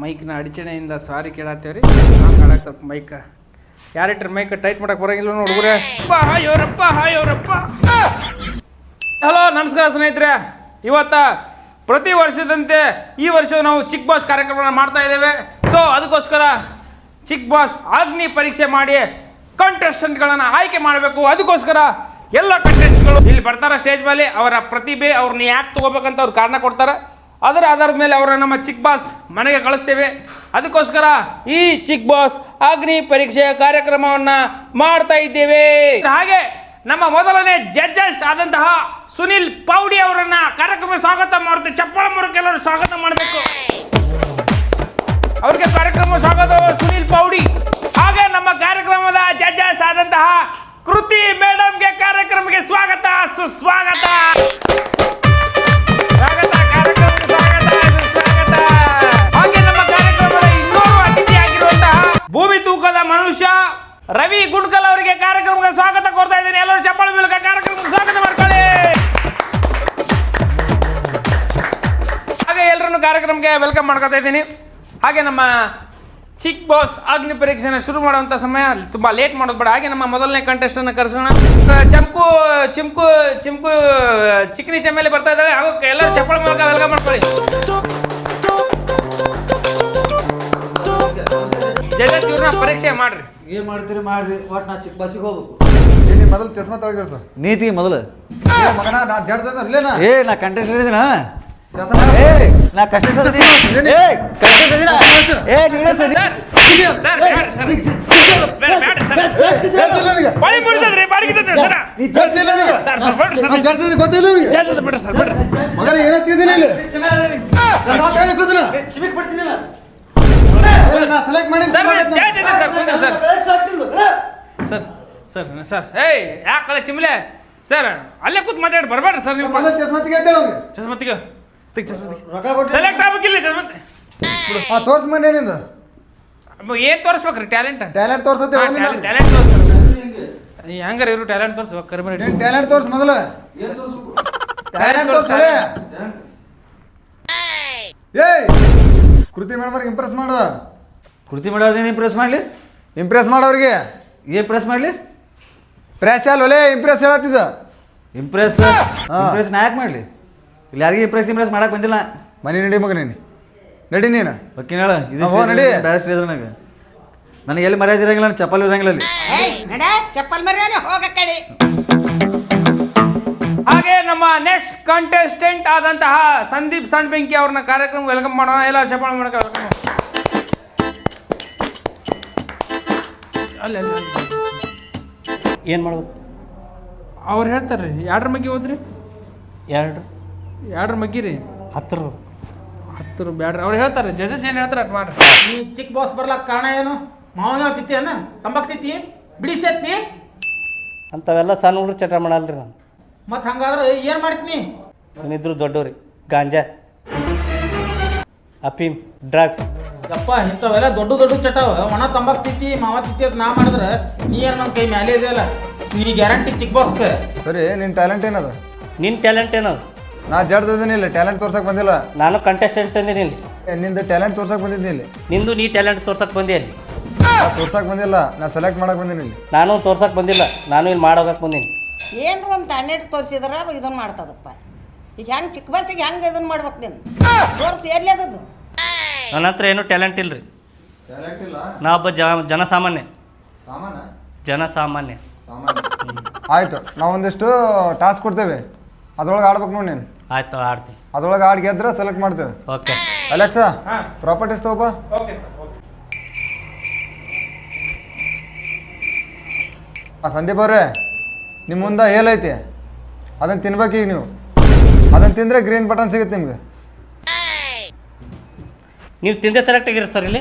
ಮೈಕ್ನ ಅಡಚಣೆಯಿಂದ ಸಾರಿ ಕೇಳತ್ತೇವ್ರಿ ಹಾಂ ಕಾಡಕ್ಕೆ ಸ್ವಲ್ಪ mic ಯಾರಿಟ್ರಿ mic tight ಮಾಡಕ್ಕೆ ಬರೋಂಗಿಲ್ಲ ಹುಡುಗರೆ ಹಾಯೋರಪ್ಪ ಹಾಯೋರಪ್ಪ. ಹಲೋ ನಮಸ್ಕಾರ ಸ್ನೇಹಿತರೆ, ಇವತ್ತ ಪ್ರತಿ ವರ್ಷದಂತೆ ಈ ವರ್ಷ ನಾವು ಚಿಕ್ಕ ಬಾಸ್ ಕಾರ್ಯಕ್ರಮನ ಮಾಡ್ತಾ ಇದ್ದೇವೆ. ಸೊ ಅದಕ್ಕೋಸ್ಕರ ಚಿಕ್ಕ ಬಾಸ್ ಅಗ್ನಿ ಪರೀಕ್ಷೆ ಮಾಡಿ ಕಂಟೆಸ್ಟೆಂಟ್ಗಳನ್ನು ಆಯ್ಕೆ ಮಾಡಬೇಕು. ಅದಕ್ಕೋಸ್ಕರ ಎಲ್ಲ ಕಂಟೆಸ್ಟ್ಗಳು ಇಲ್ಲಿ ಬರ್ತಾರೆ ಸ್ಟೇಜ್ ಮೇಲೆ, ಅವರ ಪ್ರತಿಭೆ ಅವ್ರನ್ನ ಯಾಕೆ ತಗೋಬೇಕಂತ ಅವ್ರು ಕಾರಣ ಕೊಡ್ತಾರೆ. ಅದರ ಆಧಾರದ ಮೇಲೆ ಅವರ ನಮ್ಮ ಚಿಕ್ಕ ಬಾಸ್ ಮನೆಗೆ ಕಳಿಸ್ತೇವೆ. ಅದಕ್ಕೋಸ್ಕರ ಈ ಚಿಕ್ಕ ಬಾಸ್ ಅಗ್ನಿ ಪರೀಕ್ಷೆಯ ಕಾರ್ಯಕ್ರಮವನ್ನ ಮಾಡ್ತಾ ಇದ್ದೇವೆ. ಹಾಗೆ ನಮ್ಮ ಮೊದಲನೇ ಜಡ್ಜಸ್ ಆದಂತಹ ಸುನಿಲ್ ಪೌಡಿ ಅವರನ್ನ ಕಾರ್ಯಕ್ರಮ ಸ್ವಾಗತ ಮಾಡುತ್ತೆ. ಚಪ್ಪಾಳೆ ಮೂಲಕ ಎಲ್ಲರೂ ಸ್ವಾಗತ ಮಾಡಬೇಕು. ಅವ್ರಿಗೆ ಕಾರ್ಯಕ್ರಮ ಸ್ವಾಗತ ಸುನಿಲ್ ಪೌಡಿ. ಹಾಗೆ ನಮ್ಮ ಕಾರ್ಯಕ್ರಮದ ಜಡ್ಜಸ್ ಆದಂತಹ ಕೃತಿ ಮೇಡಮ್ಗೆ ಕಾರ್ಯಕ್ರಮಕ್ಕೆ ಸ್ವಾಗತ ಸುಸ್ವಾಗತ. ಹಾಗೆ ನಮ್ಮ ಕಾರ್ಯಕ್ರಮದ ಇನ್ನೂರು ಅತಿಥಿಯಾಗಿರುವಂತಹ ಭೂಮಿ ತೂಕದ ಮನುಷ್ಯ ರವಿ ಗುಂಡ್ಕಲ್ ಅವರಿಗೆ ಕಾರ್ಯಕ್ರಮಕ್ಕೆ ಸ್ವಾಗತ ಕೋರ್ತಾ ಇದ್ದೇನೆ. ಎಲ್ಲರೂ ಚಪ್ಪಾಳೆ ಮೂಲಕ ಕಾರ್ಯಕ್ರಮಕ್ಕೆ ಸ್ವಾಗತ ಮಾಡ್ಕೊಳ್ಳಿ. ಹಾಗೆ ಎಲ್ಲರನ್ನು ಕಾರ್ಯಕ್ರಮಕ್ಕೆ ವೆಲ್ಕಮ್ ಮಾಡ್ಕೊತಾ ಇದ್ದೀನಿ. ಹಾಗೆ ನಮ್ಮ ಚಿಕ್ಕ ಬಾಸ್ ಅಗ್ನಿ ಪರೀಕ್ಷೆನ ಶುರು ಮಾಡುವಂಥ ಸಮಯ ತುಂಬ ಲೇಟ್ ಮಾಡೋದು ಬೇಡ. ಹಾಗೆ ನಮ್ಮ ಮೊದಲನೇ ಕಂಟೆಸ್ಟನ್ನು ಕರೆಸೋಣ. ಚಿಮ್ಕು ಚಿಕ್ಕನಿ ಚಮೇಲಿ ಬರ್ತಾ ಇದ್ದಾಳೆ. ಹಾಗೂ ಎಲ್ಲರೂ ಚಪ್ಪಾಳೆ ಮೂಲಕ ವೆಲ್ಕಮ್ ಮಾಡ್ಕೊಳ್ಳಿ. ಜಡ್ಜಸ್ ಇವ್ರನ್ನ ಪರೀಕ್ಷೆ ಮಾಡ್ರಿ. ಏನ್ ಮಾಡ್ತೀರಿ ಮಾಡ್ರಿ, ಒಟ್ಟು ನಾ ಚಿಕ್ಕ ಬಸ್ಸಿಗೆ ಹೋಗ್ಬೇಕು. ನೀ ಮೊದಲು ಚಸ್ಮಾ ತಗೊಳ್ಳಿ ಸರ್. ನೀತಿ ಮೊದಲು ಮಗನ ನಾ ಜಡ್ದ ಇಲ್ಲೇನ ಏ ನಾ ಕಂಟೆಸ್ಟ್ ಇದ್ದೀನ ಚಸ್ಮಾ ಏ ನಾ ಕಂಟೆಸ್ಟ್ ಇದ್ದೀನಿ ಏ ಕಂಟೆಸ್ಟ್ ಇದ್ದೀನ ಏ ನೀನೇ ಸರಿ ಸರ್ ಬಾಡಿ ಮುರಿದ್ರಿ ಬಾಡಿಗೆ ಸರ್ ನೀ ಜಡ್ದಿಲ್ಲ ನಿನಗೆ ಸರ್ ಸರ್ ಬೇಡ ಸರ್ ನಾ ಜಡ್ದಿಲ್ಲ ಗೊತ್ತಿಲ್ಲ ನಿನಗೆ ಜಡ್ದ ಬೇಡ ಸರ್ ಬೇಡ ಮಗನ ಏನಂತಿದ್ದೀನಿ ಇಲ್ಲಿ ಚಸ್ಮಾ ತಗೊಳ್ಳಿಸಿದ್ರ ಚಿಮಿಕ್ ಬಿಡ್ತೀನಿ ನಾ ಸೆಲೆಕ್ಟ್ ಮಾಡಿ ಸರ್ ಜಡ್ಜ್ ಇದೆ ಸರ್ ಕುಂದ್ರಿ ಸರ್ ಸರ್ ಸರ್ ಸರ್ ಏಯ್ ಯಾಕಲ್ಲ ಚಿಮ್ಲೆ ಸರ್ ಅಲ್ಲೇ ಕೂತ್ ಮಾತಾಡಿ ಬರಬೇಡ್ರಿ ಸರ್ ನೀವು. ಮೊದಲು ಚಸ್ಮಾ ತೆಗೆದ ಅವ್ನಿಗೆ ಚಸ್ಮತ್ತಿಗೆ ತೆಗಿ ಚಸ್ಮತ್ತಿಗೆ ರೊಕ್ಕ ಕೊಟ್ಟು ಸೆಲೆಕ್ಟ್ ಆಗ್ಬೇಕಿಲ್ಲ ಚಸ್ಮತ್ತಿ. ಹಾ ತೋರ್ಸ್ ಮನೆ ಏನಿಂದ ಏನ್ ತೋರಿಸ್ಬೇಕ್ರಿ ಟ್ಯಾಲೆಂಟ್ ಟ್ಯಾಲೆಂಟ್ ತೋರ್ಸತ್ತೆ ಟ್ಯಾಲೆಂಟ್ ತೋರಿಸ್ತಾರೆ ಹೆಂಗಾರ ಇವರು ಟ್ಯಾಲೆಂಟ್ ತೋರಿಸ್ಬೇಕು ಕರಿಮೆ ನೀನ್ ಟ್ಯಾಲೆಂಟ್ ತೋರ್ಸ್ ಮೊದಲು ಟ್ಯಾಲೆಂಟ್ ತೋರ್ಸ್ ಏಯ್ ಕೃತಿ ಮೇಡಮ್ ಇಂಪ್ರೆಸ್ ಮಾಡು. ಕೃತಿ ಮಾಡೋದೇನು ಇಂಪ್ರೆಸ್ ಮಾಡಲಿ ಇಂಪ್ರೆಸ್ ಮಾಡೋರಿಗೆ ಏನ್ ಪ್ರೆಸ್ ಮಾಡಲಿ ಪ್ರೆಸ್ ಅಲ್ಲ ಒಲೆ ಇಂಪ್ರೆಸ್ ಹೇಳತ್ತಿದ್ದ ಇಂಪ್ರೆಸ್ ಇಂಪ್ರೆಸ್ ನಾ ಯಾಕೆ ಮಾಡಲಿ ಇಲ್ಲಿ ಯಾರಿಗೆ ಇಂಪ್ರೆಸ್ ಮಾಡಕ್ ಬಂದಿಲ್ಲ. ಮನೆ ನಡಿ ಮಗ ನೀನು ನಡಿ ನೀನು ಓಕೆ ಹೇಳ ಇದು ಹೋ, ನಡಿ. ಬ್ಯಾಸ್ಟ್ ಇದೆ ನನಗೆ. ನನಗೆ ಎಲ್ಲಿ ಮರ್ಯಾದೆ ಇರಂಗಿಲ್ಲ, ನಾನು ಚಪ್ಪಲ್ ಇರಂಗಿಲ್ಲ ಅಲ್ಲಿ. ಚಪ್ಪಲ್ ಮರ್ಯಾನೆ ಹೋಗ ಕಡೆ. ಹಾಗೆ ನಮ್ಮ ನೆಕ್ಸ್ಟ್ ಕಂಟೆಸ್ಟೆಂಟ್ ಆದಂತಹ ಸಂದೀಪ್ ಸಣ್ಬೆಂಕಿ ಅವ್ರನ್ನ ಕಾರ್ಯಕ್ರಮ ವೆಲ್ಕಮ್ ಮಾಡೋಣ. ಎಲ್ಲ ಚಪ್ಪಾಳೆ ಮಾಡಕ ಅಲ್ಲ ಏನು ಮಾಡ್ಬೇಕು? ಅವ್ರು ಹೇಳ್ತಾರೆ ಎರಡ್ರ ಮಗ್ಗಿ ಹೋದ್ರಿ ಎರಡ್ರ ಮಗ್ಗಿ ರೀ 10 ಬ್ಯಾಡ್ರಿ ಅವ್ರು ಹೇಳ್ತಾರೆ. ಜಜಸ್ ಏನು ಹೇಳ್ತಾರೆ ಅಟ್ ಮಾಡ್ರಿ. ನೀ ಚಿಕ್ಕ ಬಾಸ್ ಬರ್ಲಕ್ಕ ಕಾರಣ ಏನು? ಮಾವನ ತಿತ್ತಿ ಅನ್ನ ತಂಬಾಕ್ ತಿತ್ತಿ ಬಿಡಿ ಸತ್ತಿ ಅಂಥವೆಲ್ಲ ಸಣ್ಣ ಹುಡುಗ್ರು ಚಟ ಮಾಡಲ್ರಿ ನಾನು. ಮತ್ತೆ ಹಂಗಾದ್ರೆ ಏನು ಮಾಡ್ತೀನಿ? ಏನಿದ್ರು ದೊಡ್ಡವ್ರಿ ಗಾಂಜಾ ಅಫೀಮ್ ಡ್ರಗ್ಸ್ ಯಪ್ಪ ಇಂಥವೆಲ್ಲ ದೊಡ್ಡ ಚಟವ. ಒಣ ತಂಬಾಕ್ ತಿತ್ತಿ ಮಾವ ತಿತ್ತಿ ಅಂತ ನಾ ಮಾಡಿದ್ರೆ ನೀ ಏನು ನನ್ನ ಕೈ ಮ್ಯಾಲೆ ಇದೆಯಲ್ಲ, ನೀ ಗ್ಯಾರಂಟಿ ಚಿಕ್ಕ ಬಾಸ್ಗೆ. ಸರಿ ನಿನ್ನ ಟ್ಯಾಲೆಂಟ್ ಏನದ? ನಿನ್ನ ಟ್ಯಾಲೆಂಟ್ ಏನದು? ನಾ ಜಡ್ದಿಲ್ಲ, ಟ್ಯಾಲೆಂಟ್ ತೋರ್ಸಕ್ ಬಂದಿಲ್ಲ. ನಾನು ಕಂಟೆಸ್ಟೆಂಟ್ ಅಂದಿನಿ ಇಲ್ಲಿ. ನಿಂದು ಟ್ಯಾಲೆಂಟ್ ತೋರ್ಸಕ್ ಬಂದಿದ್ದೀನಿ ಇಲ್ಲಿ. ನಿಂದು ನೀ ಟ್ಯಾಲೆಂಟ್ ತೋರ್ಸಕ್ಕೆ ಬಂದಿ ಅಲ್ಲಿ. ತೋರ್ಸಕ್ ಬಂದಿಲ್ಲ, ನಾ ಸೆಲೆಕ್ಟ್ ಮಾಡಕ್ ಬಂದೀನಿ ಇಲ್ಲಿ. ನಾನು ತೋರ್ಸಕ್ಕೆ ಬಂದಿಲ್ಲ, ನಾನು ಇಲ್ಲಿ ಮಾಡೋಗಕ್ಕೆ ಬಂದೀನಿ. ಏನ್ರ ಒಂದು ಟಾನೆಟ್ ತೋರಿಸಿದ್ರೆ ಇದನ್ನು ಮಾಡ್ತದಪ್ಪ. ಈಗ ಹೆಂಗೆ ಚಿಕ್ಕ ಬಸ್ಸಿಗೆ ಹೆಂಗೆ ಇದನ್ನು ಮಾಡ್ಬೇಕು ನೀನು ತೋರಿಸಿ ಎಲ್ಲಿ ಅದದು? ನನ್ನ ಹತ್ರ ಏನೂ ಟ್ಯಾಲೆಂಟ್ ಇಲ್ರಿ. ನಾ ಒಬ್ಬ ಜನಸಾಮಾನ್ಯ. ಜನಸಾಮಾನ್ಯ. ಆಯ್ತು, ನಾವು ಒಂದಿಷ್ಟು ಟಾಸ್ಕ್ ಕೊಡ್ತೇವೆ, ಅದ್ರೊಳಗೆ ಆಡ್ಬೇಕು ನೋಡಿ ನೀನು. ಆಯ್ತು ಆಡ್ತೀನಿ. ಅದ್ರೊಳಗೆ ಆಡ್ ಗೆದ್ರೆ ಸೆಲೆಕ್ಟ್ ಮಾಡ್ತೇವೆ. ಓಕೆ ಅಲೆಕ್ಸಾ ಪ್ರಾಪರ್ಟೀಸ್ ತಗೋಪ. Okay sir okay. ಸಂದೀಪ್ ಅವ್ರೆ, ನಿಮ್ಮ ಮುಂದೆ ಏಲೈತಿ ಅದನ್ನು ತಿನ್ಬೇಕು. ಈಗ ನೀವು ಅದನ್ನು ತಿಂದರೆ ಗ್ರೀನ್ ಬಟನ್ ಸಿಗುತ್ತೆ ನಿಮ್ಗೆ. ನೀವು ತಿಂದೆ ಸೆಲೆಕ್ಟ್ ಆಗಿರಿ ಸರ್ ಇಲ್ಲಿ.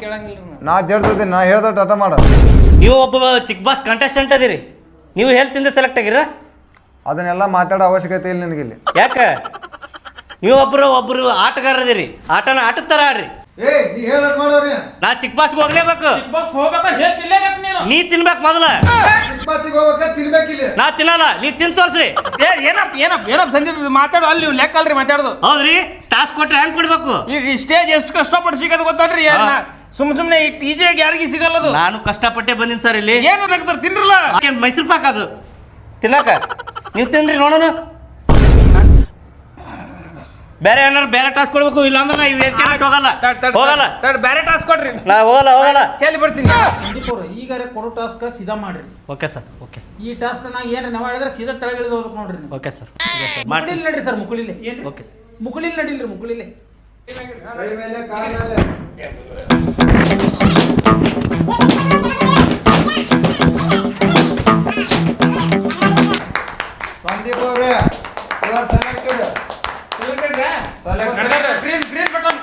ಕೇಳಂಗಿಲ್ಲ ನಾ ಜಡ್ದಿದ್ದೀನಿ, ನಾ ಹೇಳ್ದ ಟಾಟ ಮಾಡ. ನೀವು ಒಬ್ಬ ಚಿಕ್ಕ ಬಾಸ್ ಕಂಟೆಸ್ಟೆಂಟ್ ಅದಿರಿ, ನೀವು ಹೇಳಿ ತಿಂದೆ ಸೆಲೆಕ್ಟ್ ಆಗಿರ. ಅದನ್ನೆಲ್ಲ ಮಾತಾಡೋ ಅವಶ್ಯಕತೆ ಇಲ್ಲ ನಿನಗೆ ಇಲ್ಲಿ. ಯಾಕೆ? ನೀವು ಒಬ್ರು ಆಟಗಾರದಿರಿ, ಆಟನ ಆಟದ ಥರ ಆಡ್ರಿ. ನೀ ಹೇಳಕ್ ಮಾಡೋರಿ. ನಾ ಚಿಕ್ಕ ಬಾಸ್ಗೆ ಹೋಗ್ಲೇಬೇಕು. ಚಿಕ್ಕ ಬಾಸ್ ಹೋಗ್ಬೇಕಾದ್ರೆ ಹೇಳಿ ತಿನ್ಲೇಬೇಕು ನೀನು. ನೀ ತಿನ್ಬೇಕು ಮೊದಲ. ಬಸ್ಸಿಗೆ ಹೋಗ್ಬೇಕಾದ್ರೆ ತಿನ್ಬೇಕಿಲ್ಲ. ನಾ ತಿನ್ನಲ್ಲ, ನೀ ತಿನ್ ತೋರ್ಸ್ರಿ. ಏನಪ್ಪ ಸಂದೀಪ್ ಮಾತಾಡೋ ಅಲ್ಲಿ ಲೆಕ್ಕ ಅಲ್ರಿ ಮಾತಾಡೋದು. ಹೌದ್ರಿ, ಟಾಸ್ಕ್ ಕೊಟ್ರೆ ಹೆಂಗ್ ಕೊಡ್ಬೇಕು? ಈಗ ಈ ಸ್ಟೇಜ್ ಎಷ್ಟು ಕಷ್ಟಪಟ್ಟು ಸಿಗೋದು ಗೊತ್ತಾಡ್ರಿ ಸುಮ್ಮನೆ ಈಜಿಯಾಗಿ ಯಾರಿಗೆ ಸಿಗಲ್ಲದು. ನಾನು ಕಷ್ಟಪಟ್ಟೆ ಬಂದಿನಿ ಸರ್ ಇಲ್ಲಿ. ಏನು ಬೇಕಾದ್ರೆ ತಿನ್ರಲ್ಲ. ಮೈಸೂರು ಪಾಕ್ ಅದು ತಿನ್ನಕ ನೀವು ತಿನ್ರಿ ನೋಡೋಣ. ಬೇರೆ ಏನಾರು ಬೇರೆ ಟಾಸ್ಕ್ ಕೊಡ್ಬೇಕು, ಇಲ್ಲಾಂದ್ರೆ ನಾ ಹೋಗಲ್ಲ ಹೋಗಲ್ಲ. ಬೇರೆ ಟಾಸ್ಕ್ ಕೊಡ್ರಿ. ನಾ ಹೋಗಲ್ಲ ಚೆಲ್ಲಿ ಬರ್ತೀನಿ. ಸಂದೀಪ್ ಅವ್ರ ಈಗಾರೆ ಕೊಡೋ ಟಾಸ್ಕ್ ಸೀದಾ ಮಾಡ್ರಿ. Okay sir. ಓಕೆ ಈ ಟಾಸ್ಕ್ ನಾಗ ಏನ್ರಿ ನಾವು ಹೇಳಿದ್ರೆ ಸೀದಾ ತೆಳಗಿಳಿದು ಹೋಗ್ಬೇಕು ನೋಡ್ರಿ ನೀವು. Okay sir. ಮುಕುಳಿಲ್ ನಡ್ರಿ ಸರ್, ಮುಕುಳಿಲೆ. ಓಕೆ ಮುಕುಳಿಲ್ ನಡಿಲ್ರಿ, ಮುಕುಳಿಲೆ. ಕೈ ಮೇಲೆ ಕಾಲ ಮೇಲೆ ಸಂದೀಪ್ ಅವರೇ you are selected. Green button.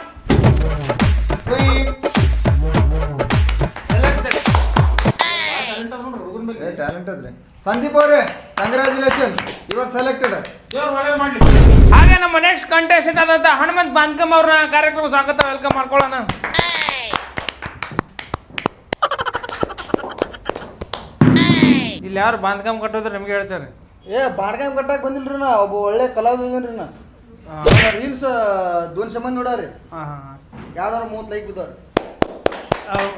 Talent ಅದ್ರಿ ಸಂದೀಪ್ ಅವರೇ, ಕಂಗ್ರ್ಯಾಚುಲೇಷನ್, ಯು ಆರ್ ಸೆಲೆಕ್ಟೆಡ್. ಒಳ್ಳೆ ಮಾಡ್ಲಿ. ಹಾಗೆ ನಮ್ಮ ನೆಕ್ಸ್ಟ್ ಕಂಟೆಸ್ಟೆಂಟ್ ಆದಂತ ಹನುಮಂತ್ ಬಾಂದ್ಕಮ್ ಅವ್ರನ್ನ ಕಾರ್ಯಕ್ರಮ ಸ್ವಾಗತ ವೆಲ್ಕಮ್ ಮಾಡ್ಕೊಳ್ಳೋಣ. ಇಲ್ಲಿ ಯಾರು ಬಾಂದ್ಕಮ್ ಕಟ್ಟೋದ್ರೆ ನಿಮ್ಗೆ ಹೇಳ್ತಾರೆ. ಬಾಡ್ಗಾಮ್ ಕಟ್ಟಕ್ಕೆ ಬಂದಿಲ್ರಿ ನಾ, ಒಬ್ಬ ಒಳ್ಳೆ ಕಲಾವಿದ ಇದೀನಿ ನಾ. ರೀಲ್ಸ್ 200 ಮಂದಿ ನೋಡಾರಿ, 230 ಲೈಕ್ ಬಿದ್ದವ್ರಿ.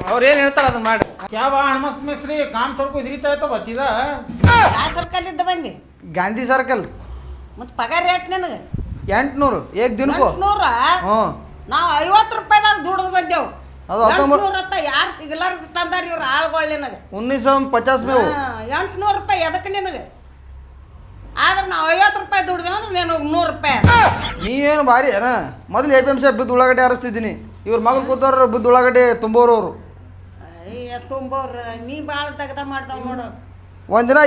ಅವ್ರು ಏನು ಹೇಳ್ತಾರೆ ಅದನ್ನ ಮಾಡಿ. ಕ್ಯಾ ಬಾ ಹನುಮಂತ ಮಿಸ್ರಿ ಕಾಮ್ ತೊಡ್ಕೊ ಇದ್ರಿತಾ ಇತ್ತ ಬಚ್ಚಿದ. ಯಾವ ಸರ್ಕಲ್ಲಿದ್ದ ಬಂದಿ? ಗಾಂಧಿ ಸರ್ಕಲ್. ಮತ್ತು ಪಗಾರ ರೇಟ್ ನಿನಗೆ 800 ಏಕ್ ದಿನಕ್ಕೂ. 800? ಹ್ಞೂ, ನಾವು 50 ರೂಪಾಯಿದಾಗ ದುಡ್ದು ಬಂದೆವು. ಅದು 800 ಯಾರು ಸಿಗಲಾರ ತಂದಾರ ಇವ್ರು ಆಳ್ಗಳು ನಿನಗೆ. 1950 ಮೇವು. 800 ರೂಪಾಯಿ ಎದಕ್ಕೆ ನಿನಗೆ? ಆದ್ರೆ ನಾವು 50 ರೂಪಾಯಿ ದುಡ್ದೇವು ಅಂದ್ರೆ ನೀನು 100 ರೂಪಾಯಿ. ನೀವೇನು ಭಾರಿ ಏನ? ಮೊದಲು APMC ಬಿದ್ದು ಉಳ್ಳಾಗಡ್ಡೆ ಹಾರಿಸ್ತಿದ್ದೀನಿ, ಇವ್ರ ಮಗಲ್ ಕೂತವ್ರ ಬಿದ್ದು ಉಳ್ಳಾಗಡ್ಡೆ ತುಂಬೋರು ಅವರು. ಅಯ್ಯ ತುಂಬೋರು, ನೀ ಭಾಳ ತೆಗ್ದ ಮಾಡ್ತಾವ ನೋಡು. ಒಂದಿನ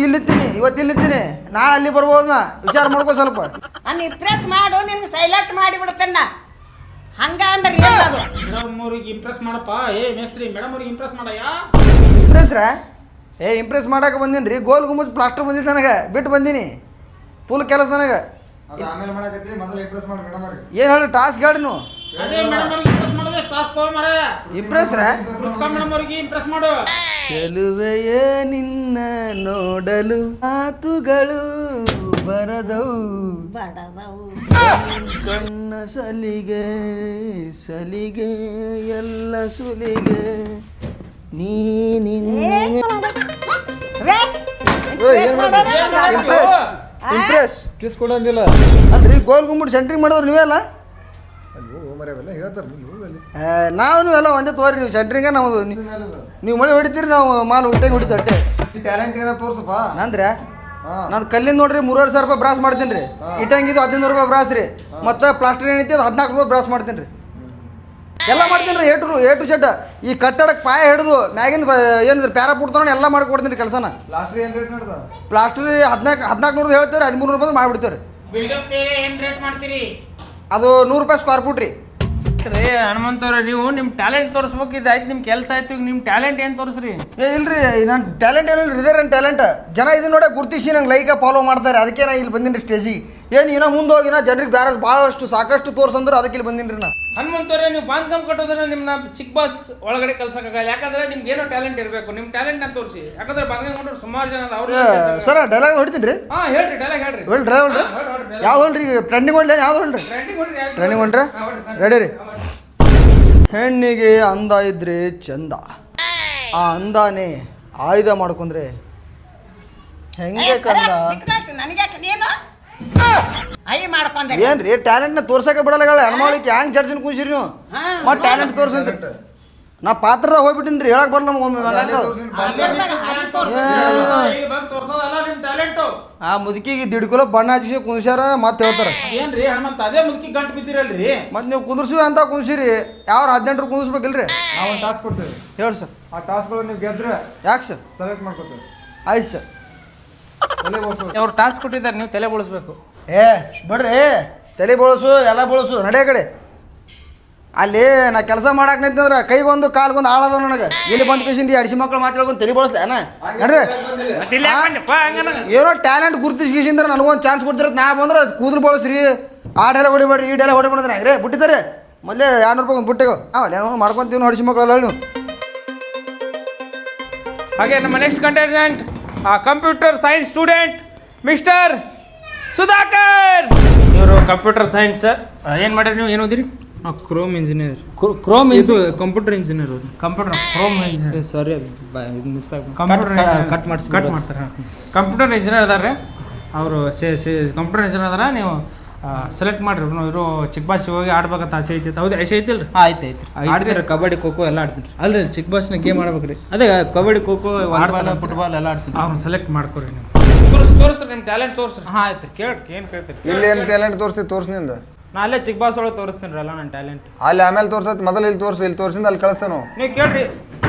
ಇಲ್ಲಿತ್ತೀನಿ, ಇವತ್ತು ಇಲ್ಲಿತ್ತೀನಿ, ನಾಳೆ ಅಲ್ಲಿ ಬರ್ಬೋದು. ನಾ ವಿಚಾರ ಮಾಡ್ಕೋ ಸ್ವಲ್ಪ. ನಾನು ಇಂಪ್ರೆಸ್ ಮಾಡು, ನಿನ್ಗೆ ಸೈಲೆಂಟ್ ಮಾಡಿಬಿಡ್ತೇನೆ ನಾ. ಹಂಗ ಅಂದ್ರೆ ಏನದು? ಮೇಡಮ್ ಅವ್ರಿಗೆ ಇಂಪ್ರೆಸ್ ಮಾಡಪ್ಪ. ಮೇಸ್ತ್ರಿ ಮೇಡಮ್ ಅವ್ರಿಗೆ ಇಂಪ್ರೆಸ್ ಮಾಡಯ್ಯ. ಇಂಪ್ರೆಸ್ ರಾ? ಇಂಪ್ರೆಸ್ ಮಾಡಕ್ಕೆ ಬಂದೀನಿ ರೀ. ಗೋಲ್ ಗುಂಬಜ್ ಪ್ಲಾಸ್ಟರ್ ಬಂದಿತ್ತು ನನಗೆ, ಬಿಟ್ಟು ಬಂದೀನಿ. ಫುಲ್ ಕೆಲಸ ನನಗೆ. ಅದು ಆಮೇಲೆ ಮಾಡಕತ್ರಿ, ಮೊದಲು ಇಂಪ್ರೆಸ್ ಮಾಡಿ ಮೇಡಮ್ ಅವ್ರಿಗೆ. ಏನು ಹೇಳಿ ಟಾಸ್ಕ್ ಹೇಳಿ ನೀವು. ಅದೇ ಮೇಡಮ್ ಅವ್ರಿಗೆ ಇಂಪ್ರೆಸ್ ಮಾಡೋದೇ ಟಾಸ್ಕ್ ಮರ. ಇಂಪ್ರೆಸ್ ರಾ? ಮೇಡಮ್ ಅವ್ರಿಗೆ ಇಂಪ್ರೆಸ್ ಮಾಡು. ಚೆಲುವೆಯೇ ನಿನ್ನ ನೋಡಲು ಮಾತುಗಳು ಬರದವು, ಬಡದವು ಕಣ್ಣ ಸಲಿಗೆ ಸಲಿಗೆ ಎಲ್ಲ ಸುಲಿಗೆ ನೀನಿನ್ನ. ಇಂಪ್ರೆಸ್ ಇಂಪ್ರೆಸ್ ಕಿಸ್ ಕೊಡಂಗಿಲ್ಲ. ಅಲ್ರಿ, ಗೋಲ್ ಗುಂಬಿಟ್ಟು ಸೆಂಟ್ರಿಂಗ್ ಮಾಡಿದ್ರು ನೀವೆಲ್ಲ. ಅಯ್ಯೋ ಮರೆಯವೆಲ್ಲ ಹೇಳ್ತಾರೆ ನೀವು ಅಲ್ಲಿ. ನಾವು ನೀವೆಲ್ಲ ಒಂದೇ ತೋರಿ, ನೀವು ಸೆಂಟ್ರಿಂಗ ನಮ್ಮದು. ನೀವು ಮಳೆ ಹೊಡಿತೀರಿ, ನಾವು ಮಾಲ್ ಉಲ್ಟಂಗೆ ಹೊಡಿತೀವಿ ಅಟ್ಟೆ. ಟ್ಯಾಲೆಂಟ್ ಏನೋ ತೋರ್ಸಪ್ಪ. ನಂದ್ರೆ ನಾನು ಕಲ್ಲಿಂದ ನೋಡ್ರಿ 3,500 ರೂಪಾಯಿ ಬ್ರಾಸ್ ಮಾಡ್ತೀನಿ ರೀ. ಇಟ್ಟಂಗಿದ್ದು 1500 ರೂಪಾಯಿ ಬ್ರಾಸ್ ರೀ. ಮತ್ತು ಪ್ಲಾಸ್ಟರ್ ಏನೈತಿ ಅದು 14 ರೂಪಾಯಿ ಬ್ರಾಸ್ ಮಾಡ್ತೀನಿ ರೀ. ಎಲ್ಲ ಮಾಡ್ತೀನಿ ರೀ, ಎ ಟು ಜೆಡ್. ಈ ಕಟ್ಟಡಕ್ಕೆ ಪಾಯ ಹಿಡಿದು ಮ್ಯಾಗಿನ ಏನಿದ್ರೆ ಪ್ಯಾರ ಪುಡ್ತಾನೆ ಎಲ್ಲ ಮಾಡಿಕೊಡ್ತೀನಿ ರೀ ಕೆಲಸನ. ಲಾಸ್ಟ್ ಏನು ರೇಟ್ ನೋಡ್ದ? ಪ್ಲಾಸ್ಟರ್ 1400 ಹೇಳ್ತೀವಿ, 1300 ರೂಪಾಯಿ ಮಾಡಿಬಿಡ್ತೀವಿ ರೀ. ಬಿಲ್ಡಪ್ ಬೇರೆ ಏನು ರೇಟ್ ಮಾಡ್ತೀರಿ? ಅದು 100 ರೂಪಾಯಿ ಸ್ಕ್ವೇರ್ ಫುಟ್ ರೀ. ರೀ ಹನುಮಂತವ್ರೆ, ನೀವು ನಿಮ್ಮ ಟ್ಯಾಲೆಂಟ್ ತೋರಿಸ್ಬೇಕು. ಇದಾಯ್ತು ನಿಮ್ಮ ಕೆಲಸ ಆಯ್ತು. ಈಗ ನಿಮ್ಮ ಟ್ಯಾಲೆಂಟ್ ಏನು ತೋರಿಸ್ರಿ? ಇಲ್ರಿ, ನನ್ನ ಟ್ಯಾಲೆಂಟ್ ಏನು ಇಲ್ರಿ, ಇದೇ ನನ್ನ ಟ್ಯಾಲೆಂಟ್. ಜನ ಇದನ್ನ ನೋಡಿ ಗುರ್ತಿಸಿ ನಂಗೆ ಲೈಕ ಫಾಲೋ ಮಾಡ್ತಾರೆ, ಅದಕ್ಕೆ ನಾ ಇಲ್ಲಿ ಬಂದೀನಿ ರೀ ಸ್ಟೇಜಿಗೆ. ಏನು ಇನ್ನೂ ಮುಂದೆ ಹೋಗಿನ ಜನರಿಗೆ ಬೇರೆ ಭಾಳಷ್ಟು ಸಾಕಷ್ಟು ತೋರ್ಸಂದ್ರೆ ಅದಕ್ಕೆ ಇಲ್ಲಿ ಬಂದೀನಿ ರೀ ನಾ. ಹನುಮಂತವ್ರೆ, ನೀವು ಬಾಂದ್ಕಮ್ ಕಟ್ಟೋದ್ರೆ ನಿಮ್ಮನ್ನ ಚಿಕ್ಕ ಬಾಸ್ ಒಳಗಡೆ ಕಳ್ಸಕ್ಕಾಗಲ್ಲ. ಯಾಕಂದ್ರೆ ನಿಮ್ಗೆ ಏನೋ ಟ್ಯಾಲೆಂಟ್ ಇರಬೇಕು. ನಿಮ್ಮ ಟ್ಯಾಲೆಂಟ್ನ ತೋರಿಸಿ. ಯಾಕಂದ್ರೆ ಬಾಂದ್ಕಮ್ ಕಟ್ಟೋರು ಸುಮಾರು ಜನ ಅದ. ಅವ್ರು ಸರ್ ಡೈಲಾಗ್ ಹೊಡಿತೀನಿ ರೀ. ಹಾಂ ಹೇಳ್ರಿ, ಡೈಲಾಗ್ ಹೇಳ್ರಿ. ಹೇಳಿ ಡ್ರೈವರ್ ರೀ. ಯಾವ್ದು ಹೊಂಡ್ರಿ? ಟ್ರೆಂಡಿಂಗ್ ಹೊಂಡ್ಲಿ, ಯಾವ್ದು ಹೊಂಡ್ರಿ? ಟ್ರೆಂಡಿಂಗ್ ಹೊಂಡ್ರಿ. ರೆಡಿ ರೀ. ಹೆಣ್ಣಿಗೆ ಅಂದ ಇದ್ರೆ ಚಂದ, ಆ ಅಂದಾನೆ ಆಯುಧ ಮಾಡ್ಕೊಂಡ್ರೆ ಹೆಂಗೆ ಕಂದ. ನನಗ್ಯಾಕೆ ನೀನು ಅಯ್ಯ ಮಾಡ್ಕೊಂಡೆ? ಏನ್ರಿ ಟ್ಯಾಲೆಂಟ್ನ ತೋರ್ಸಕ್ಕೆ ಬಿಡಲ್ಲ. ಹೆಣ್ಮಳಿಗೆ ಹ್ಯಾಂಗ್ ಜಡ್ಸಿನ ಕೂಸಿರಿ ನೀವು? ಮತ್ತೆ ಟ್ಯಾಲೆಂಟ್ ತೋರ್ಸಂತ್ರಿ. ನಾ ಪಾತ್ರದಾಗ ಹೋಗ್ಬಿಟ್ಟಿನಿ ರೀ, ಹೇಳಕ್ ಬರಲ್ಲ ನಮ್ಗೆ. ಆ ಮುದುಕಿಗೆ ದಿಡ್ಕೊಲ ಬಣ್ಣ ಹಚ್ಚಿ ಕುಂದ್ಸ್ಯಾರ ಮತ್ತೆ ಹೇಳ್ತಾರೆ. ಏನ್ರಿ ಹನುಮಂತ ಅದೇ ಮುದುಕಿ ಗಂಟು ಬಿದ್ದಿರಲ್ರಿ? ಮತ್ತೆ ನೀವು ಕುಂದ್ರಿಸುವೆ ಅಂತ ಕುಂದ್ಸಿರಿ, ಯಾವ 18 ಕುಂದಿಸ್ಬೇಕಿಲ್ರಿ? ನಾವು ಒಂದು ಟಾಸ್ಕ್ ಕೊಡ್ತೇವೆ. ಹೇಳಿ ಸರ್. ಆ ಟಾಸ್ಕ್ಗಳು ನೀವು ಗೆದ್ರೆ ಯಾಕೆ ಸರ್? ಸೆಲೆಕ್ಟ್ ಮಾಡ್ಕೊತೇವೆ. ಆಯ್ತು ಸರ್. ಅವ್ರು ಟಾಸ್ಕ್ ಕೊಟ್ಟಿದ್ದಾರೆ, ನೀವು ತಲೆ ಬೋಳಿಸ್ಬೇಕು. ಬಿಡ್ರಿ, ತಲೆ ಬೋಳಸು ಎಲ್ಲ ಬೋಳಸು ನಡೆಯ ಕಡೆ. ಅಲ್ಲಿ ನಾ ಕೆಲಸ ಮಾಡಕ್ ನಿಂತಂದ್ರೆ ಕೈಗೊಂದು ಕಾಲ್ಗೊಂದು ಆಳದ ನನಗೆ. ಇಲ್ಲಿ ಬಂದ ಕೇಸಿಂದ ಅಡಿಸಿ ಮಕ್ಳು ಮಾತಾಡ್ಕೊಂಡು ತಲೆ ಬೋಳಿಸ್ಲೇನ ನೋಡ್ರಿ. ಏನೋ ಟ್ಯಾಲೆಂಟ್ ಗುರುತಿಸ್ಕೇಸಿಂದ್ರೆ ನನಗೊಂದು ಚಾನ್ಸ್ ಕೊಡ್ತಿರತ್ತೆ. ನಾ ಬಂದ್ರೆ ಅದು ಕೂದ್ರು ಬೋಳಿಸ್ರಿ, ಆಡೆಲ್ಲ ಹೊಡಿಬೇಡ್ರಿ, ಈಡೆಲ್ಲ ಹೊಡಿಬಿಡ್ತಾರೆ. ಹೆಂಗ್ರೆ ಬಿಟ್ಟಿದ್ದಾರೆ ಮೊದಲೇ 200 ರೂಪಾಯಿ ಒಂದು ಬುಟ್ಟಿಗೆ. ಏನೋ ಮಾಡ್ಕೊಂತೀವಿ ಅಡಿಸಿ ಮಕ್ಕಳೆಲ್ಲ ನೀವು. ಹಾಗೆ ನಮ್ಮ next contestant computer science student mister Sudhakar. ಇವರು ಕಂಪ್ಯೂಟರ್ ಸೈನ್ಸ್ ಏನು ಮಾಡಿರಿ ನೀವು ಏನು ಓದಿರಿ ಕ್ರೋಮ್ ಇಂಜಿನಿಯರ್ ಕ್ರೋಮ್ ಇದು ಕಂಪ್ಯೂಟರ್ ಇಂಜಿನಿಯರ್ ಅದು ಕಂಪ್ಯೂಟರ್ ಕ್ರೋಮ್ ಇಂಜಿನಿಯರ್ ಸಾರಿ ಅದು ಮಿಸ್ ಆಗಿ ಕಂಪ್ಯೂಟರ್ ಕಟ್ ಮಾಡಿಸಿ ಕಟ್ ಮಾಡ್ತಾರೆ ಕಂಪ್ಯೂಟರ್ ಇಂಜಿನಿಯರ್ ಅದಾರೆ ಅವರು ಕಂಪ್ಯೂಟರ್ ಇಂಜಿನಿಯರ್ ಅದಾರ ನೀವು ಸೆಲೆಕ್ಟ್ ಮಾಡಿರಿ ಇವರು ಚಿಕ್ಕ ಬಾಸ್ ಹೋಗಿ ಆಡ್ಬೇಕಂತ ಆಸೆ ಐತಿ ಹೌದು ಆಸೆ ಐತಿಲ್ರಿ ಆಯ್ತು ಆಡ್ತೀರಿ ಕಬಡ್ಡಿ ಖೋಖೋ ಎಲ್ಲ ಆಡ್ತೀನಿ ಅಲ್ರಿ ಚಿಕ್ಕ ಬಾಸ್ನ ಗೇಮ್ ಆಡ್ಬೇಕ್ರಿ ಅದೇ ಕಬಡ್ಡಿ ಖೋಖೋ ವಾಲಿಬಾಲ್ ಫುಟ್ಬಾಲ್ ಎಲ್ಲ ಆಡ್ತೀನಿ ಅವ್ರನ್ನ ಸೆಲೆಕ್ಟ್ ಮಾಡ್ಕೊರಿ ನೀವು ತೋರಿಸ್ರಿ ನಿಮ್ಮ ಟ್ಯಾಲೆಂಟ್ ತೋರಿಸ್ರಿ ಹಾಂ ಆಯ್ತು ಕೇಳಿ ಏನು ಕೇಳ್ತೀರಿ ಇಲ್ಲಿ ಏನು ಟ್ಯಾಲೆಂಟ್ ತೋರಿಸ್ನಿಂದ ನಾ ಅಲ್ಲೇ ಚಿಕ್ಕ ಬಾಸ್ ಒಳಗೆ ತೋರಿಸ್ತೀನಿ ಅಲ್ಲ ನನ್ನ ಟ್ಯಾಲೆಂಟ್ ಅಲ್ಲಿ ಆಮೇಲೆ ತೋರ್ಸತ್ ಮೊದಲು ಇಲ್ಲಿ ತೋರಿಸಿಂದ ಅಲ್ಲಿ ಕಳಿಸ್ತೇನೆ ನೀವು ಕೇಳ್ರಿ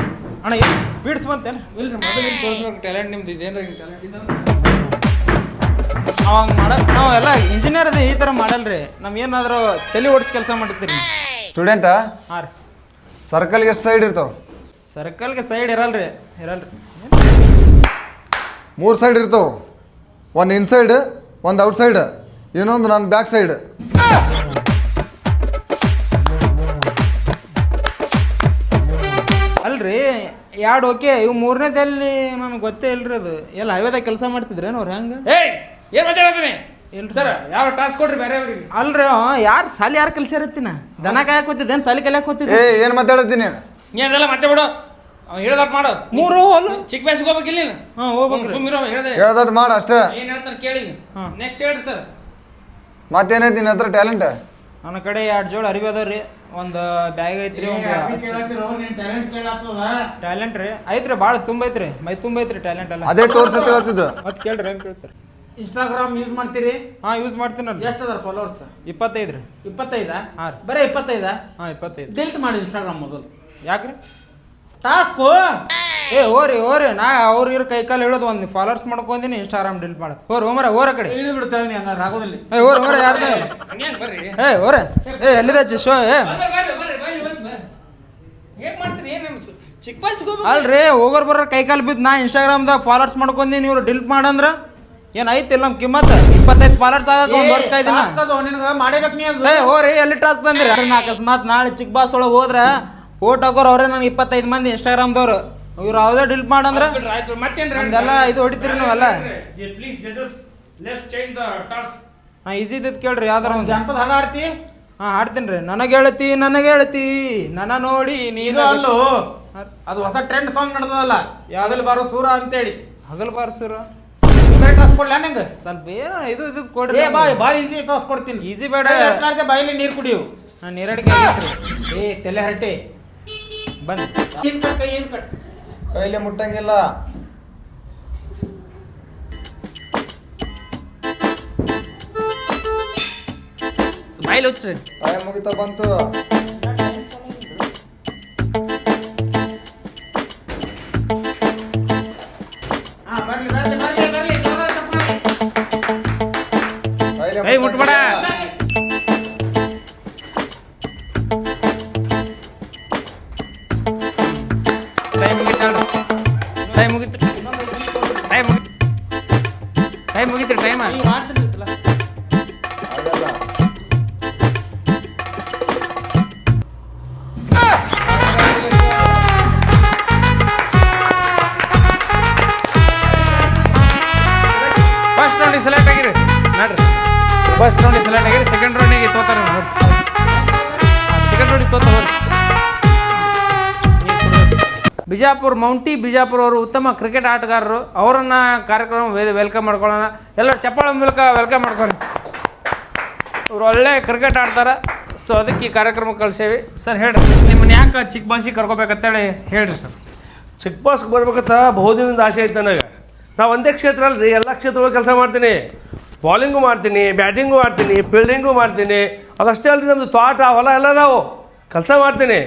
ಅಣ್ಣ ಏನು ಬೀಡ್ಸ್ ಬಂತೇನು ಇಲ್ರಿ ಮೊದಲು ಇಲ್ಲಿ ತೋರಿಸ್ಬೇಕು ಟ್ಯಾಲೆಂಟ್ ನಿಮ್ದು ಇದೇನ್ರಿ ಟ್ಯಾಲೆಂಟ್ ಇದೆ ನಾವು ಹಂಗೆ ಮಾಡಕ್ ನಾವು ಎಲ್ಲ ಇಂಜಿನಿಯರ್ ಅದೇ ಈ ಥರ ಮಾಡಲ್ರಿ ನಮ್ಗೆ ಏನಾದರೂ ತಲೆ ಓಡಿಸಿ ಕೆಲಸ ಮಾಡಿರ್ತೀರಿ ಸ್ಟೂಡೆಂಟಾ ಹಾಂ ರೀ ಸರ್ಕಲ್ಗೆ ಎಷ್ಟು ಸೈಡ್ ಇರ್ತಾವೆ ಸರ್ಕಲ್ಗೆ ಸೈಡ್ ಇರಲ್ರಿ 3 ಸೈಡ್ ಇರ್ತಾವೆ ಒಂದು ಇನ್ಸೈಡ್ ಒಂದು ಔಟ್ಸೈಡ್ ಇನ್ನೊಂದು ನನ್ನ ಬ್ಯಾಕ್ ಸೈಡ್ ಅಲ್ರಿ ಎರಡು ಓಕೆ ಇವು ಮೂರನೇದಲ್ಲಿ ನನಗೆ ಗೊತ್ತೇ ಇಲ್ರಿ ಅದು ಎಲ್ಲ ಹೈವೇದಾಗ ಕೆಲಸ ಮಾಡ್ತಿದ್ರೇನು ಅವ್ರು ಹೆಂಗೆ ಏಯ್ ಏನು ಮಾತಾಡತ್ತೀನಿ ಇಲ್ಲ ಸರ್ ಯಾವ ಟಾಸ್ಕ್ ಕೊಡ್ರಿ ಬೇರೆ ಅವ್ರಿಗೆ ಅಲ್ರಿ ಯಾರು ಸಾಲಿ ಯಾರು ಕಲ್ಸ್ಯಾರತ್ತಿನ ದನ ಕಾಯಕ್ಕೆ ಹೋತಿದ್ದೇನು ಸಾಲಿ ಕಲಿಯಕ್ಕೆ ಹೋತಿದ್ದೆ ಏನು ಮಾತಾಡತ್ತೀನಿ ನೀನೆಲ್ಲ ಮತ್ತೆ ಬಿಡು ಹೇಳ್ದಟ್ ಮಾಡು ಮೂರು ಹೊಲ ಚಿಕ್ಕ ವಯಸ್ಸಿಗೆ ಹೋಗ್ಬೇಕಿಲ್ಲ ನೀನು ಹಾಂ ಹೋಗ್ಬೇಕ್ರಿ ಸುಮ್ಮಿರೋ ಹೇಳ್ದೆ ಹೇಳ್ದಟ್ ಮಾಡು ಅಷ್ಟೇ ಏನು ಹೇಳ್ತಾನೆ ಕೇಳಿ ನೆಕ್ಸ್ಟ್ ಹೇಳ್ರಿ ಸರ್ ಮತ್ತೇನೈತಿ ನಿನ್ನ ಹತ್ರ ಟ್ಯಾಲೆಂಟ್ ನನ್ನ ಕಡೆ 2 ಜೋಡಿ ಅರಿವಿ ಅದಾವ್ರಿ ಒಂದು ಬ್ಯಾಗ್ ಐತ್ರಿ ಒಂದು ಟ್ಯಾಲೆಂಟ್ ರೀ ಐತ್ರಿ ಭಾಳ ತುಂಬ ಐತ್ರಿ ಮೈ ತುಂಬ ಐತ್ರಿ ಟ್ಯಾಲೆಂಟ್ ಎಲ್ಲ ಅದೇ ತೋರ್ಸತ್ತೆ ಹೇಳ್ತಿದ್ದು ಮತ್ತೆ ಕೇಳ್ರಿ ಹೆಂಗೆ ಕೇಳ್ತಾರೆ ಇನ್ಸ್ಟಾಗ್ರಾಮ್ ಯೂಸ್ ಮಾಡ್ತೀರಿ ಹಾಂ ಯೂಸ್ ಮಾಡ್ತೀನಲ್ರಿ ಎಷ್ಟು ಅದಾರ ಫಾಲೋವರ್ಸ್ 25 ರೀ 25 ಹಾಂ ರೀ ಬರೀ 25 ಹಾಂ 25 ಡಿಲೀಟ್ ಮಾಡಿ ಇನ್ಸ್ಟಾಗ್ರಾಮ್ ಮೊದಲು ಯಾಕ್ರಿ ಟಾಸ್ಕು ಏ ಓರಿ ನಾ ಅವ್ರು ಇರೋ ಕೈ ಕಾಲು ಹೇಳೋದು ಒಂದು ಫಾಲೋವರ್ಸ್ ಮಾಡ್ಕೊಂದಿನಿ ಇನ್ಸ್ಟಾಗ್ರಾಮ್ ಡಿಲೀಟ್ ಮಾಡೋದು ಹೋರ ಕಡೆ ಇಳಿದು ಬಿಡ್ತಾಳೆ ನೀ ಹಂಗಾರೆ ರಾಗೋದಲ್ಲಿ ಏ ಓರ ಯಾರ್ದ ಹಂಗೇನು ಬರ್ರಿ ಏ ಓರ ಏ ಎಲ್ಲಿದೆ ಶೋ ಏ ಏನು ಮಾಡ್ತೀರಿ ಏನು ನಮ್ಮ ಚಿಕ್ಕ ವಯಸ್ಸಿಗೆ ಹೋಗ್ಬೇಕು ಅಲ್ರಿ ಹೋಗೋರು ಬರೋ ಕೈ ಕಾಲು ಬಿದ್ದು ನಾ ಇನ್ಸ್ಟಾಗ್ರಾಮ್ದಾಗ ಫಾಲೋವರ್ಸ್ ಮಾಡ್ಕೊಂದಿನಿ ಇವ್ರು ಡಿಲೀಟ್ ಮಾಡಂದ್ರ ಏನು ಐತಿಲ್ಲ ನಮ್ಮ ಕಿಮ್ಮತ್ 25 ಫಾಲೋವರ್ಸ್ ಆಗಕ್ಕೆ ಒಂದು ವರ್ಷ ಕಾಯ್ದಿನ ನಿನಗೆ ಮಾಡೇಬೇಕು ನೀ ಅದು ಏ ಹೋರಿ ಎಲ್ಲಿ ಟಾಸ್ ತಂದ್ರಿ ನಾ ಅಕಸ್ಮಾತ್ ನಾಳೆ ಚಿಕ್ಕ ಬಾಸ್ ಒಳಗೆ ಹೋದ್ರೆ ಫೋಟೋ ಹಾಕೋರು ಅವ್ರೆ ನನಗೆ 25 ಮಂದಿ ಇನ್ಸ್ಟಾಗ್ರಾಮ್ದವ್ರು ಇವ್ರು ಯಾವುದೇ ಡಿಲೀಟ್ ಮಾಡಂದ್ರೆ ಆಯ್ತು ಮತ್ತೇನ್ರಿ ನಮ್ದೆಲ್ಲ ಇದು ಹೊಡಿತೀರಿ ನೀವೆಲ್ಲ please judges let's change the task ನಾ ಈಸಿ ಇದ್ದಿದ್ದು ಕೇಳ್ರಿ ಯಾವ್ದಾರ ಒಂದು ಜಾನಪದ ಹಾಡು ಆಡ್ತಿ ಹಾಂ ಹಾಡ್ತೀನಿ ರೀ ನನಗೆ ಹೇಳ್ತಿ ನನ್ನ ನೋಡಿ ಇದು ನೀನು ಅಲ್ಲೋ ಅದು ಹೊಸ ಟ್ರೆಂಡ್ ಸಾಂಗ್ ನಡೆದಲ್ಲ ಯಾವ್ದಲ್ಲಿ ಬಾರೋ ಸೂರ ಅಂತೇಳಿ ಹಗಲ್ ಬಾರ್ಸೂರ ಟಾಸ್ ಕೊಡ್ಲ ನಂಗೆ ಸ್ವಲ್ಪ ಏನೋ ಇದು ಕೊಡ್ರಿ ಏ ಭಾಳ ಈಸಿ ಟಾಸ್ ಕೊಡ್ತೀನಿ ಈಸಿ ಬೇಡ ಬಾಯಿಲಿ ನೀರು ಕುಡಿಯು ನಾನು ನೀರಡಿಕೆ ಆಗೈತ್ರಿ ಏ ತಲೆ ಹರಟೆ ಬನ್ನಿ ಏನ್ ಕಟ್ ಕೈ ಏನ್ ಕಟ್ ಕೈಲಿ ಮುಟ್ಟಂಗಿಲ್ಲ ಬಾಯ್ಲಿ ಹುಚ್ಚ್ರಿ ಟೈಮ್ ಮುಗಿತಾ ಬಂತು ಹಾ ಬರ್ಲಿ ಜೋರಾಗಿ ಚಪ್ಪಾಳೆ. ಕೈ ಮುಟ್ಬೇಡ ಟೈಮ್ ಮುಗಿತ್ರಿ ಟೈಮ್ ಮಾಡ್ತೀನಿ ಸಲ ಆಗಲ್ಲ. ಫಸ್ಟ್ ರೌಂಡಿಗೆ ಸೆಲೆಕ್ಟ್ ಆಗಿರಿ ನೋಡ್ರಿ ಫಸ್ಟ್ ರೌಂಡಿಗೆ ಸೆಲೆಕ್ಟ್ ಆಗಿರಿ ಸೆಕೆಂಡ್ ರೌಂಡಿಗೆ ತೋತಾರೆ ಸೆಕೆಂಡ್ ರೌಂಡಿಗೆ ತೋತಾರೆ ಬಿಜಾಪುರ ಅವರು ಉತ್ತಮ ಕ್ರಿಕೆಟ್ ಆಟಗಾರರು ಅವರನ್ನು ಕಾರ್ಯಕ್ರಮ ವೆಲ್ಕಮ್ ಮಾಡ್ಕೊಳ್ಳೋಣ ಎಲ್ಲರೂ ಚಪ್ಪಾಳೆ ಮೂಲಕ ವೆಲ್ಕಮ್ ಮಾಡ್ಕೊಳ್ಳಿ ಇವ್ರು ಒಳ್ಳೆ ಕ್ರಿಕೆಟ್ ಆಡ್ತಾರೆ ಸೊ ಅದಕ್ಕೆ ಈ ಕಾರ್ಯಕ್ರಮ ಕಳ್ಸೇವಿ ಸರ್ ಹೇಳ್ರಿ ನಿಮ್ಮನ್ನ ಯಾಕೆ ಚಿಕ್ಕ ಬಾಸಿಗೆ ಕರ್ಕೋಬೇಕಂತೇಳಿ ಹೇಳ್ರಿ ಸರ್ ಚಿಕ್ಕ ಬಾಸ್ಗೆ ಬರ್ಬೇಕಂತ ಬಹುದಿನದಿಂದ ಆಸೆ ಐತೆ ನನಗೆ ನಾವು ಒಂದೇ ಕ್ಷೇತ್ರ ಅಲ್ರಿ ಎಲ್ಲ ಕ್ಷೇತ್ರಗಳು ಕೆಲಸ ಮಾಡ್ತೀನಿ ಬಾಲಿಂಗು ಮಾಡ್ತೀನಿ ಬ್ಯಾಟಿಂಗು ಮಾಡ್ತೀನಿ ಫೀಲ್ಡಿಂಗು ಮಾಡ್ತೀನಿ ಅದಷ್ಟೇ ಅಲ್ರಿ ನಮ್ಮದು ತೋಟ ಹೊಲ ಎಲ್ಲ ನಾವು ಕೆಲಸ ಮಾಡ್ತೀನಿ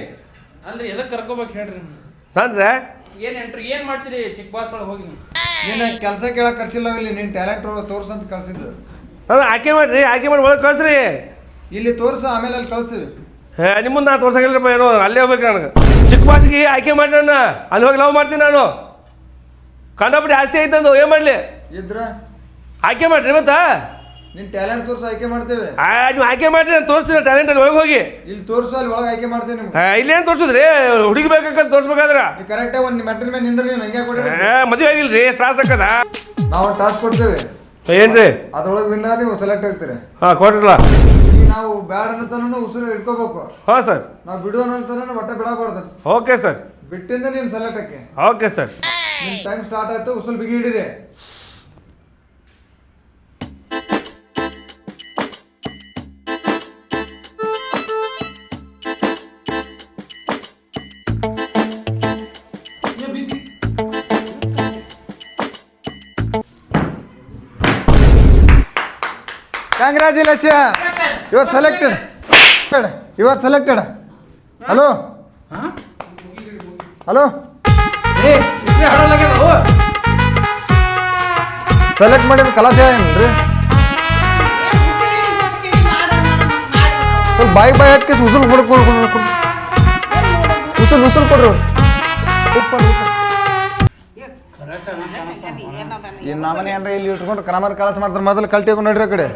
ಅಲ್ರಿ ಎದಕ್ಕೆ ಕರ್ಕೋಬೇಕು ಹೇಳ್ರಿ ಅಂದ್ರೆ ಏನು ಮಾಡ್ತೀರಿ ಚಿಕ್ಕ ಬಾಸ್ ಒಳಗೆ ಹೋಗಿ ನೀನು ಕೆಲಸ ಕೇಳಕ್ಕೆ ಕರ್ಸಿಲ್ಲ ಇಲ್ಲಿ ನಿನ್ನ ಟ್ಯಾಲೆಂಟ್ ತೋರ್ಸಂತ ಕಳ್ಸಿದ್ದು ನಾನು ಆಯ್ಕೆ ಮಾಡಿರಿ ಆಯ್ಕೆ ಮಾಡಿ ಒಳಗೆ ಕಳಿಸ್ರಿ ಇಲ್ಲಿ ತೋರ್ಸು ಆಮೇಲೆ ಅಲ್ಲಿ ಕಳಿಸ್ತೀವಿ ನಿಮ್ಮನ್ನು ನಾನು ತೋರ್ಸಂಗಿಲ್ಲಪ್ಪ ಏನೋ ಅಲ್ಲೇ ಹೋಗ್ಬೇಕು ನನಗೆ ಚಿಕ್ಕ ಬಾಸ್ಗೆ ಆಯ್ಕೆ ಮಾಡಿ ನಾನು ಅಲ್ಲಿ ಹೋಗಿ ಲವ್ ಮಾಡ್ತೀನಿ ನಾನು ಕಂಡಪಟ್ಟಿ ಆಸ್ತಿ ಐತಂದು ಏನು ಮಾಡಲಿ ಇದ್ರ ಆಯ್ಕೆ ಮಾಡ್ರಿ ಮತ್ತೆ ನಿನ್ನ ಟ್ಯಾಲೆಂಟ್ ತೋರ್ಸು ಆಯ್ಕೆ ಮಾಡ್ತೇವೆ ನೀವು ಆಯ್ಕೆ ಮಾಡ್ರಿ ನಾನು ತೋರಿಸ್ತೀನಿ ಟ್ಯಾಲೆಂಟ್ ಅಲ್ಲಿ ಒಳಗೆ ಹೋಗಿ ಇಲ್ಲಿ ತೋರ್ಸು ಅಲ್ಲಿ ಒಳಗೆ ಆಯ್ಕೆ ಮಾಡ್ತೇವೆ ನಿಮ್ಗೆ ಇಲ್ಲೇನು ತೋರಿಸಿದ್ರಿ ಹುಡುಗಿ ಬೇಕಂತ ತೋರಿಸ್ಬೇಕಾದ್ರ ನೀವು ಕರೆಕ್ಟಾಗಿ ಒಂದು ಮೆಟ್ಟಲ್ ಮೇಲೆ ನಿಂದ್ರೆ ನೀವು ಹಂಗೆ ಕೊಡಿ ಮದುವೆ ಆಗಿಲ್ರಿ ತ್ರಾಸ ಆಕದ ನಾವು ಒಂದು ಟಾಸ್ಕ್ ಕೊಡ್ತೇವೆ ಏನ್ರಿ ಅದ್ರೊಳಗೆ ವಿನ್ನರ್ ನೀವು ಸೆಲೆಕ್ಟ್ ಆಗ್ತೀರಿ. ಹಾಂ ಕೊಡ್ರಲ್ಲ. ಈಗ ನಾವು ಬ್ಯಾಡ್ ಅನ್ನತನ ಉಸಿರು ಇಟ್ಕೋಬೇಕು. ಹಾಂ ಸರ್. ನಾವು ಬಿಡು ಅನ್ನೋತನ ಒಟ್ಟೆ ಬಿಡಬಾರ್ದು. Okay sir. ಬಿಟ್ಟಿಂದ ನೀನು ಸೆಲೆಕ್ಟ್ ಆಕೆ. Okay sir. ನಿಮ್ಮ ಟೈಮ್ ಸ್ಟಾರ್ಟ್ ಆಯ್ತು, ಉಸುಲ್ ಬಿಗಿ ಹಿಡೀರಿ. Congratulations! You are selected. You are selected. Hello? Hello? Select ಮಾಡಿದ ಕಲಾಸ ಏನ್ರಿ? ಸ್ವಲ್ಪ ಬಾಯಿ ಹಚ್ಚಿ ಉಸುಲ್ ಉಸುಲ್ ಕೊಡ್ರಿ. ಈ ನಮ್ಮನೆ ಏನ್ರ ಇಲ್ಲಿ ಇಟ್ಕೊಂಡು ಕ್ರಮರ ಕೆಲಸ ಮಾಡ್ತಾರೆ. ಮೊದಲು ಕಲ್ಟಿಗೂ ನಡ್ರಿ ಆ ಕಡೆ.